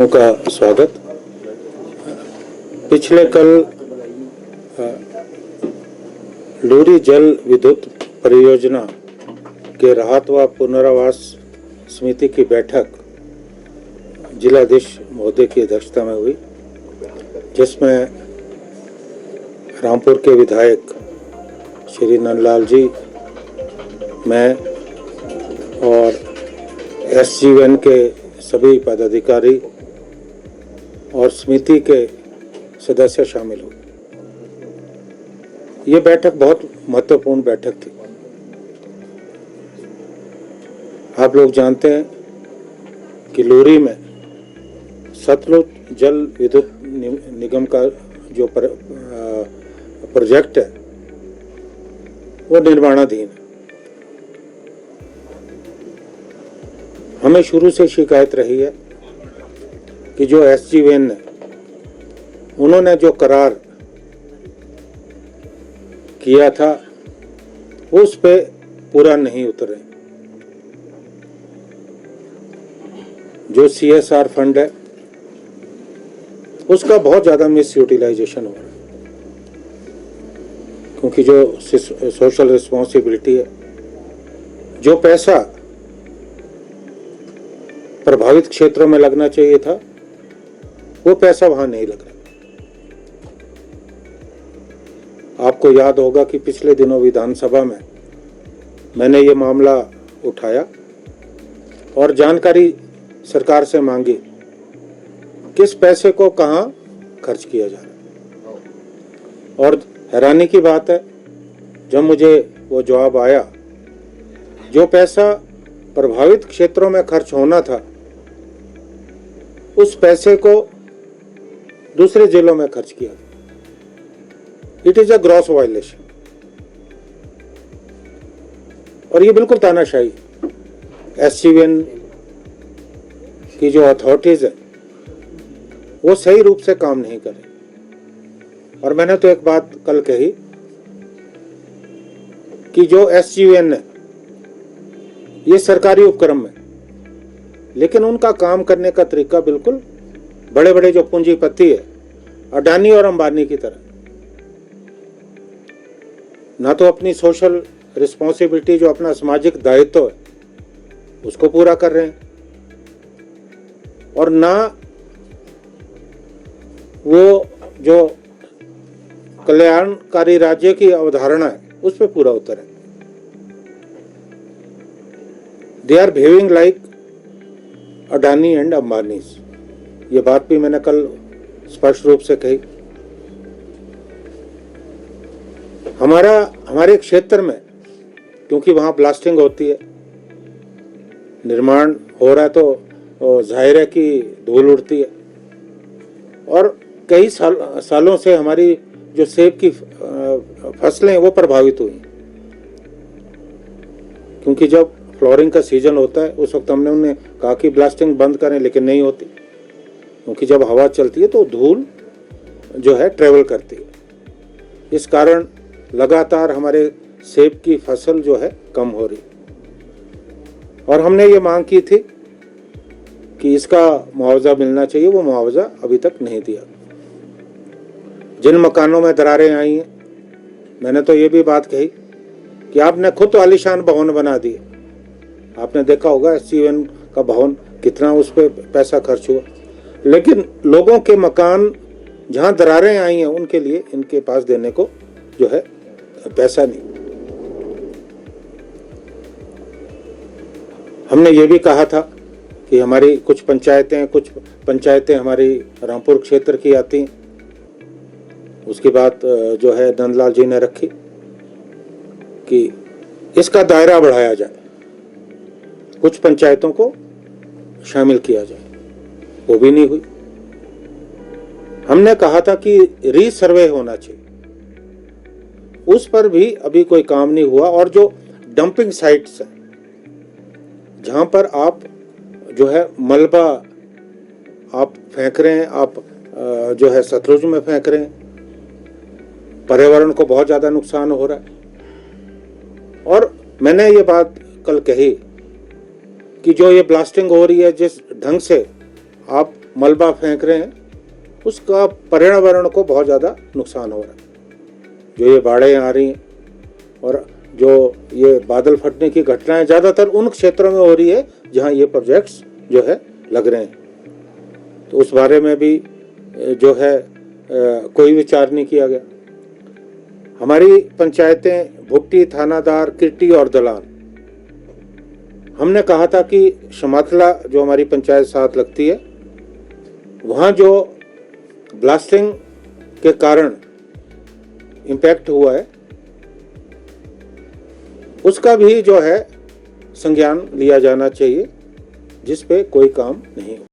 का स्वागत। पिछले कल लूरी जल विद्युत परियोजना के राहत व पुनर्वास समिति की बैठक जिलाधीश महोदय की अध्यक्षता में हुई, जिसमें रामपुर के विधायक श्री नंदलाल जी, मैं और SGVN के सभी पदाधिकारी और समिति के सदस्य शामिल हुए। ये बैठक बहुत महत्वपूर्ण बैठक थी। आप लोग जानते हैं कि लूरी में सतलुज जल विद्युत निगम का जो प्रोजेक्ट है वो निर्माणाधीन है। हमें शुरू से शिकायत रही है कि जो SGVN ने उन्होंने जो करार किया था उस पे पूरा नहीं उतरे। जो CSR फंड है उसका बहुत ज़्यादा मिस यूटिलाइजेशन हो रहा है, क्योंकि जो सोशल रिस्पॉन्सिबिलिटी है, जो पैसा प्रभावित क्षेत्रों में लगना चाहिए था वो पैसा वहां नहीं लग रहा। आपको याद होगा कि पिछले दिनों विधानसभा में मैंने ये मामला उठाया और जानकारी सरकार से मांगी किस पैसे को कहां खर्च किया जा रहा है। और हैरानी की बात है, जब मुझे वो जवाब आया, जो पैसा प्रभावित क्षेत्रों में खर्च होना था उस पैसे को दूसरे जिलों में खर्च किया। It is a gross violation और ये बिल्कुल तानाशाही। SGVN की जो अथॉरिटीज है वो सही रूप से काम नहीं करे। और मैंने तो एक बात कल कही कि जो SGVN है ये सरकारी उपक्रम है, लेकिन उनका काम करने का तरीका बिल्कुल बड़े बड़े जो पूंजीपति है, अडानी और अंबानी की तरह, ना तो अपनी सोशल रिस्पॉन्सिबिलिटी, जो अपना सामाजिक दायित्व है, उसको पूरा कर रहे हैं, और ना वो जो कल्याणकारी राज्य की अवधारणा है उस पर पूरा उतर है। They are behaving like Adani and Ambanis. ये बात भी मैंने कल स्पष्ट रूप से कही। हमारे क्षेत्र में, क्योंकि वहां ब्लास्टिंग होती है, निर्माण हो रहा है, तो जाहिर है कि धूल उड़ती है। और कई सालों से हमारी जो सेब की फसलें वो प्रभावित हुई, क्योंकि जब फ्लोरिंग का सीजन होता है उस वक्त हमने उन्हें कहा कि ब्लास्टिंग बंद करें, लेकिन नहीं होती, क्योंकि जब हवा चलती है तो धूल जो है ट्रेवल करती है। इस कारण लगातार हमारे सेब की फसल जो है कम हो रही। और हमने ये मांग की थी कि इसका मुआवजा मिलना चाहिए, वो मुआवजा अभी तक नहीं दिया। जिन मकानों में दरारें आई हैं, मैंने तो ये भी बात कही कि आपने खुद आलीशान भवन बना दिए। आपने देखा होगा SGVN का भवन कितना उस पर पैसा खर्च हुआ, लेकिन लोगों के मकान जहां दरारें आई हैं उनके लिए इनके पास देने को जो है पैसा नहीं। हमने ये भी कहा था कि हमारी कुछ पंचायतें हमारी रामपुर क्षेत्र की आती हैं। उसकी बात जो है नंदलाल जी ने रखी कि इसका दायरा बढ़ाया जाए, कुछ पंचायतों को शामिल किया जाए, वो भी नहीं हुई। हमने कहा था कि रीसर्वे होना चाहिए, उस पर भी अभी कोई काम नहीं हुआ। और जो डंपिंग साइट्स हैं, जहां पर आप जो है मलबा आप फेंक रहे हैं, आप जो है सतलुज में फेंक रहे हैं, पर्यावरण को बहुत ज्यादा नुकसान हो रहा है। और मैंने ये बात कल कही कि जो ये ब्लास्टिंग हो रही है, जिस ढंग से आप मलबा फेंक रहे हैं, उसका पर्यावरण को बहुत ज़्यादा नुकसान हो रहा है। जो ये बाढ़ें आ रही हैं और जो ये बादल फटने की घटनाएं ज़्यादातर उन क्षेत्रों में हो रही है जहां ये प्रोजेक्ट्स जो है लग रहे हैं। तो उस बारे में भी जो है कोई विचार नहीं किया गया। हमारी पंचायतें भुट्टी, थानादार, किरटी और दलान, हमने कहा था कि शमातला जो हमारी पंचायत साथ लगती है, वहाँ जो ब्लास्टिंग के कारण इम्पैक्ट हुआ है उसका भी जो है संज्ञान लिया जाना चाहिए, जिस पे कोई काम नहीं हो।